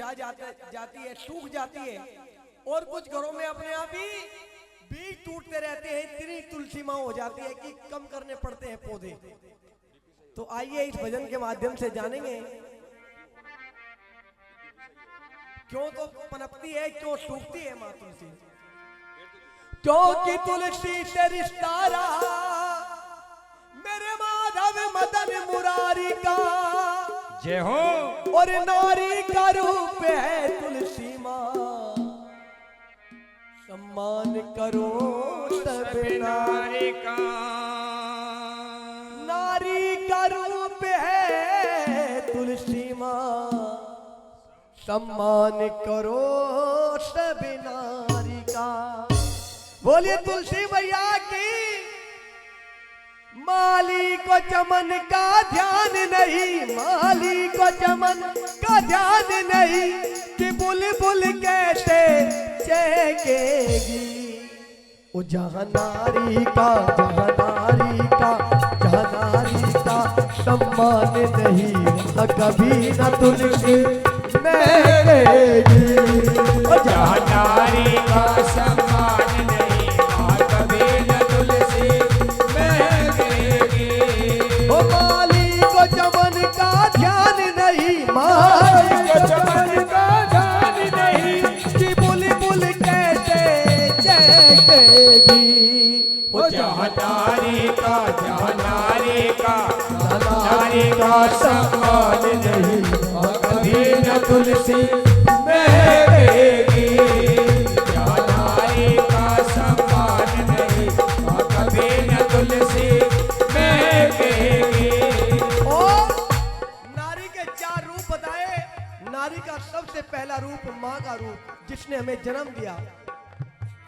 जाती है, सूख जाती है, और कुछ घरों में अपने आप ही बीज टूटते रहते हैं। इतनी तुलसी माँ हो जाती है कि कम करने पड़ते हैं पौधे। तो आइए इस भजन के माध्यम से जानेंगे क्यों तो पनपती है, क्यों सूखती है माँ तुलसी। क्योंकि तुलसी से रिश्ता रहा मेरे माधव मदन मुरारी का, जय हो। और नारी का रूप है तुलसी माँ, सम्मान करो सब नारी का। नारी का रूप है तुलसी माँ, सम्मान करो सब नारी का। बोलिए तुलसी मैया की। माली को चमन का ध्यान नहीं, माली को चमन का ध्यान नहीं कि बुलबुल कैसे चहकेगी। ओ जहाँ नारी का, जहाँ नारी का, जहाँ नारी का सम्मान नहीं, वहाँ कभी न तुलसी महकेगी। ओ जहाँ नारी का सम्मान नहीं, वहाँ कभी न तुलसी महकेगी। ओ माली को चमन का ध्यान नहीं, माली को चमन का ध्यान नहीं कि बुलबुल कैसे चहकेगी। ओ जहाँ नारी का, जहाँ नारी का, नारी का सम्मान नहीं, वहाँ कभी न तुलसी महकेगी। जहाँ नारी का सम्मान नहीं, वहाँ कभी न तुलसी महकेगी। और नारी के 4 रूप बताए। नारी का सबसे पहला रूप माँ का रूप, जिसने हमें जन्म दिया।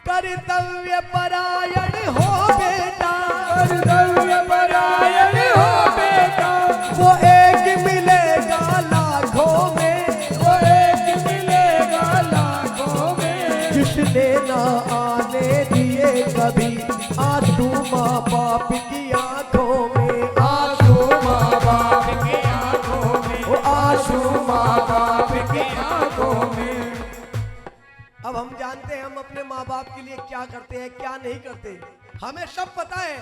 कर्तव्य परायण हो बेटा, कर्तव्य परायण हो बेटा, वो एक मिलेगा लाखों में, वो एक मिलेगा लाखों में। जिसने ना आने दिए कभी आंसू माँ बाप की आंखों में, आंसू माँ बाप की आंखों में, वो आंसू माँ बाप की आंखों में। अब हम जानते हैं हम अपने माँ बाप के लिए क्या करते हैं, क्या नहीं करते, हमें सब पता है।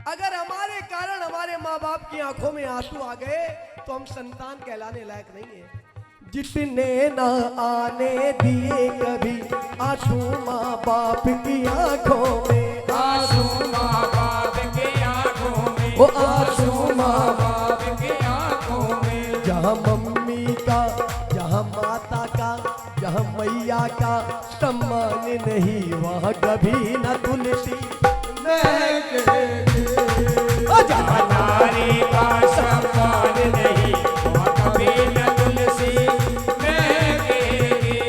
अगर हमारे कारण हमारे माँ बाप की आंखों में आंसू आ गए तो हम संतान कहलाने लायक नहीं है। जिसने ना आने दिए कभी आंसू माँ बाप की आंखों में, आंसू माँ बाप की आंखों में, वो आंसू माँ बाप की आंखों में। जहाँ मम्मी का, जहाँ माता का, जहाँ मैया का सम्मान नहीं, वहाँ कभी न तुलसी महकेगी। जहाँ नारी का सम्मान नहीं, वहाँ कभी न तुलसी महकेगी।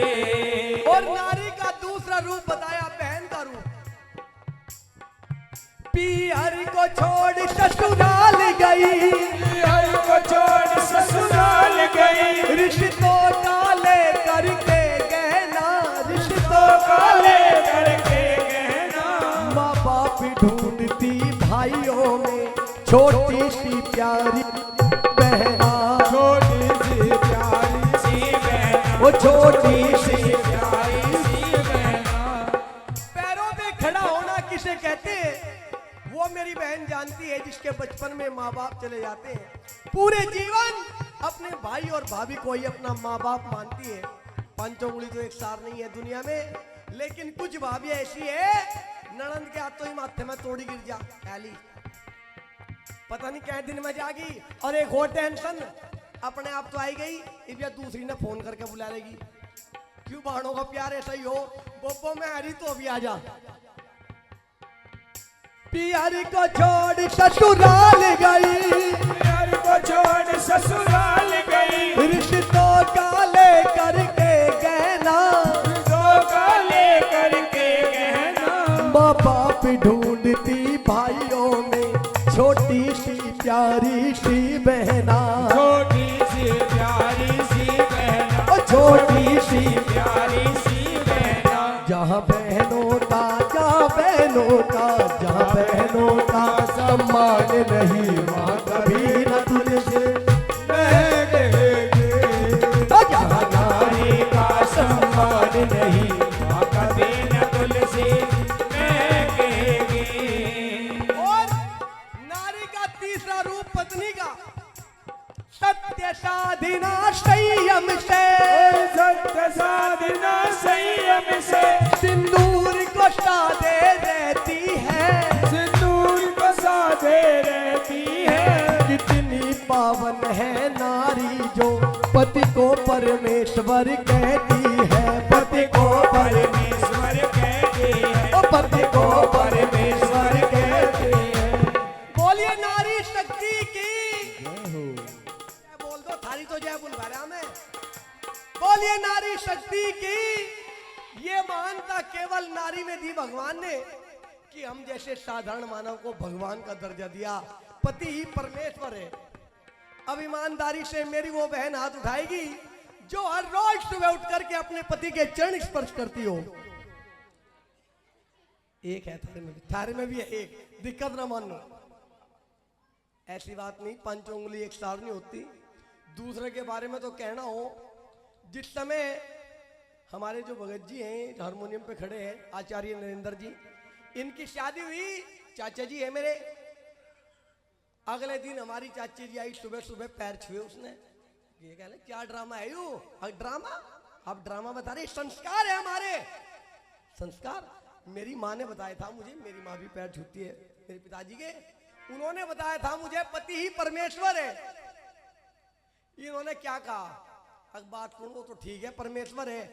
और नारी का दूसरा रूप बताया बहन का रूप। पियर को छोड़ ससुराल गई, पियर को छोड़ ससुराल गई, रिश्तों का लेकर के गहना, रिश्तों का लेकर के गहना। माँ बाप ढूंढती भाइयों में छोटी सी प्यारी बहना, छोटी सी प्यारी सी बहना, वो छोटी सी प्यारी सी बहना। पैरों पे खड़ा होना किसे कहते हैं, वो मेरी बहन जानती है, जिसके बचपन में माँ बाप चले जाते हैं। पूरे जीवन अपने भाई और भाभी को ही अपना माँ बाप मानती है। 5 उंगली तो एक सार नहीं है दुनिया में, लेकिन कुछ भाभी ऐसी है ननंद के हाथों ही माथे में तोड़ी गिर जा खाली, पता नहीं क्या दिन में जागी। और एक और टेंशन, अपने आप तो आई गई, इस दूसरी ने फोन करके बुला लेगी। क्यों बहनों का प्यार ऐसा ही हो, बोपो में हरी तो अभी आ जा। पियर को छोड़ ससुराल गई, पियर को छोड़ ससुराल गई, रिश्तों का लेकर के गहना, रिश्तों का लेकर के गहना। माँ बाप ढूंढती भाइयों में छोटी सी प्यारी सी बहना, छोटी सी प्यारी सी बहना, ओ छोटी सी प्यारी सी बहना। जहाँ बहनों का, जहाँ बहनों का, जहाँ बहनों का सम्मान नहीं, वहाँ कभी न तुलसी महकेगी। जहाँ संयम से, सत्य साधना संयम से, सिंदूर को साधे रहती है, सिंदूर को साधे रहती है। कितनी पावन है नारी जो पति को परमेश्वर कहती है, पति को परमेश्वर कहती है, ओ पति को परमेश्वर कहती है। बोलिए नारी शक्ति की बोल दो, थारी तो जय बुलवारा में। बोलिए नारी शक्ति की। ये महानता केवल नारी में दी भगवान ने कि हम जैसे साधारण मानव को भगवान का दर्जा दिया। पति ही परमेश्वर है। अब ईमानदारी से मेरी वो बहन हाथ उठाएगी जो हर रोज सुबह उठ करके अपने पति के चरण स्पर्श करती हो। एक है थारे में भी है एक, दिक्कत ना मानो, ऐसी बात नहीं, 5 उंगली एक साथ नहीं होती। दूसरे के बारे में तो कहना हो, जिस समय हमारे जो भगत जी हैं हारमोनियम पे खड़े हैं, आचार्य नरेंद्र जी, इनकी शादी हुई, चाचा जी है मेरे। अगले दिन हमारी चाची जी आई, सुबह सुबह पैर छुए उसने। ये कह रहे क्या ड्रामा है यू? ड्रामा? आप ड्रामा बता रहे, संस्कार है हमारे, संस्कार। मेरी माँ ने बताया था मुझे, मेरी माँ भी पैर छूती है मेरे पिताजी के, उन्होंने बताया था मुझे पति ही परमेश्वर है। इन्होंने क्या कहा, अब बात सुनो तो ठीक है, परमेश्वर है,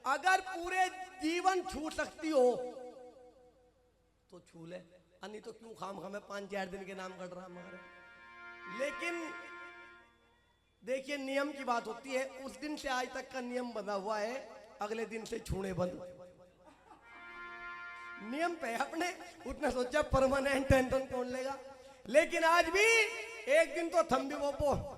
अगर पूरे जीवन छू सकती हो तो छू ले, नहीं तो क्यों खाम खामे 5-4 दिन के नाम कट रहा हमारे। लेकिन देखिए नियम की बात होती है, उस दिन से आज तक का नियम बना हुआ है, अगले दिन से छूने बंद। नियम पे अपने उतना सोचा परमानेंट टेंशन कौन लेगा। लेकिन आज भी एक दिन तो थम भी वो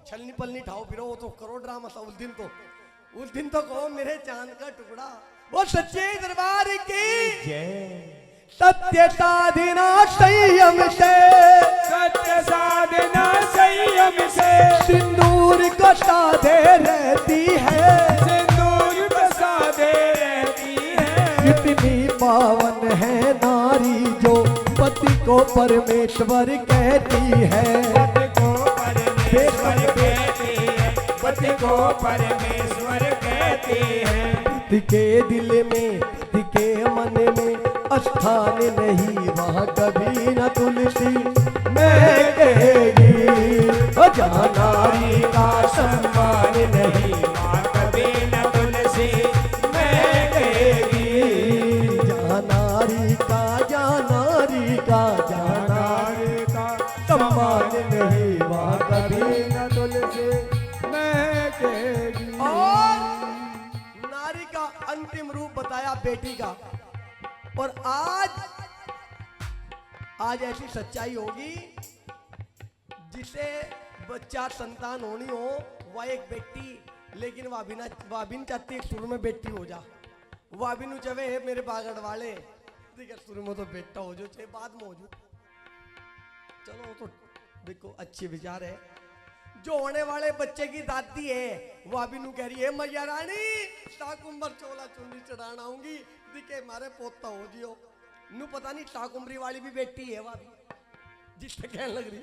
छलनी पलनी ठाओ फिरो, वो तो करो ड्रामा सा। उस दिन तो कहो मेरे चांद का टुकड़ा। वो सच्चे दरबार की जय। सत्य साधना संयम से, सत्य साधना संयम से, सिंदूर को साधे रहती है, सिंदूर को साधे रहती है। कितनी पावन है नारी जो पति को परमेश्वर कहती है, पति को परमेश्वर कहती है, पति को परमेश्वर कहती है। पति के दिल में, पति के मन में स्थान नहीं, वहाँ कभी न तुलसी मैं कहेगी। जहाँ नारी का सम्मान नहीं, वहाँ कभी न तुलसी मैं कहेगी। जहाँ नारी का, जहाँ नारी का, जहाँ नारी का सम्मान नहीं, वहाँ कभी न तुलसी मैं कहेगी। और नारी का अंतिम रूप बताया बेटी का। और आज ऐसी सच्चाई होगी, जिसे बच्चा संतान होनी हो, वह एक बेटी, लेकिन वाबिन चाहती है शुरू में बेटी हो जा। वाबिन चवे है मेरे बागड़ वाले, ठीक है, शुरू में तो बेटा हो जो, चाहे बाद में हो जो। चलो वो तो देखो अच्छे विचार है। जो होने वाले बच्चे की दादी है, वो अभी नू कह रही है मैया रानी साकुम्बर चोला चुन्नी चढ़ाना आऊंगी, दिखे मारे पोता हो जियो। नू पता नहीं साकुम्बरी वाली भी बेटी है वह जिससे कहने लग रही।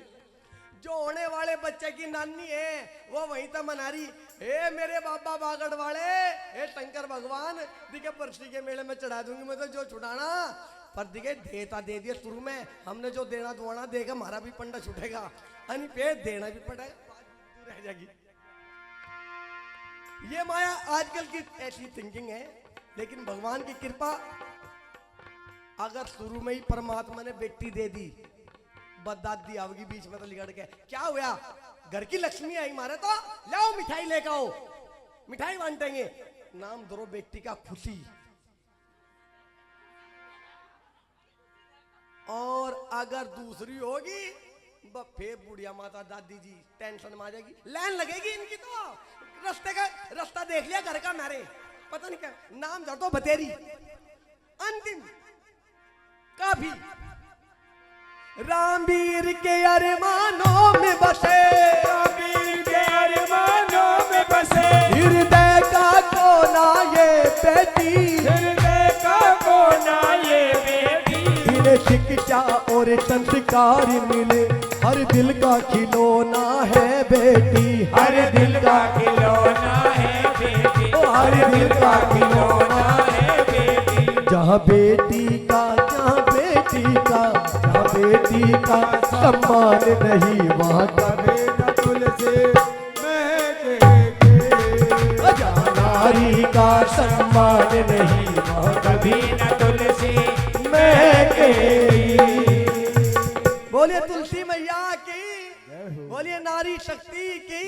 जो होने वाले बच्चे की नानी है वो वहीं तक मना रही, हे मेरे बाबा बागड़ वाले, हे शंकर भगवान, दिखे परसी के मेले में चढ़ा दूंगी मैं तो जो छुड़ाना। पर दिखे देता दे दिया शुरू में, हमने जो देना दुआना देगा, हमारा भी पंडा छूटेगा, अनि पे देना भी पड़ेगा, रह जाएगी। ये माया आजकल की ऐसी थिंकिंग है। लेकिन भगवान की कृपा, अगर शुरू में ही परमात्मा ने बेटी दे दी, बदादी आओगी बीच में तो लिगड़ के क्या हुआ, घर की लक्ष्मी आई मारे तो लाओ मिठाई लेकर आओ, मिठाई बांटेंगे, नाम दो बेटी का खुशी। और अगर दूसरी होगी फिर बुढ़िया माता दादी जी टेंशन में आ जाएगी, लाइन लगेगी इनकी तो। रास्ता देख लिया घर का, मारे पता नहीं क्या नाम धर दो बतेरी, अंतिम काफी। रामवीर के अरमानों में बसे, रामवीर के अरमानों में बसे, हृदय का कोना ये बेटी, हृदय का कोना ये बेटी। इन्हें शिक्षा और संस्कार मिले, हर दिल का खिलौना है बेटी, हर दिल का खिलौना है बेटी हर दिल का खिलौना है बेटी जहाँ बेटी का सम्मान नहीं वहाँ कभी न तुलसी जहाँ नारी का सम्मान नहीं वहाँ कभी न तुलसी महके। बोलिए तुलसी मैया की, बोलिए नारी शक्ति की।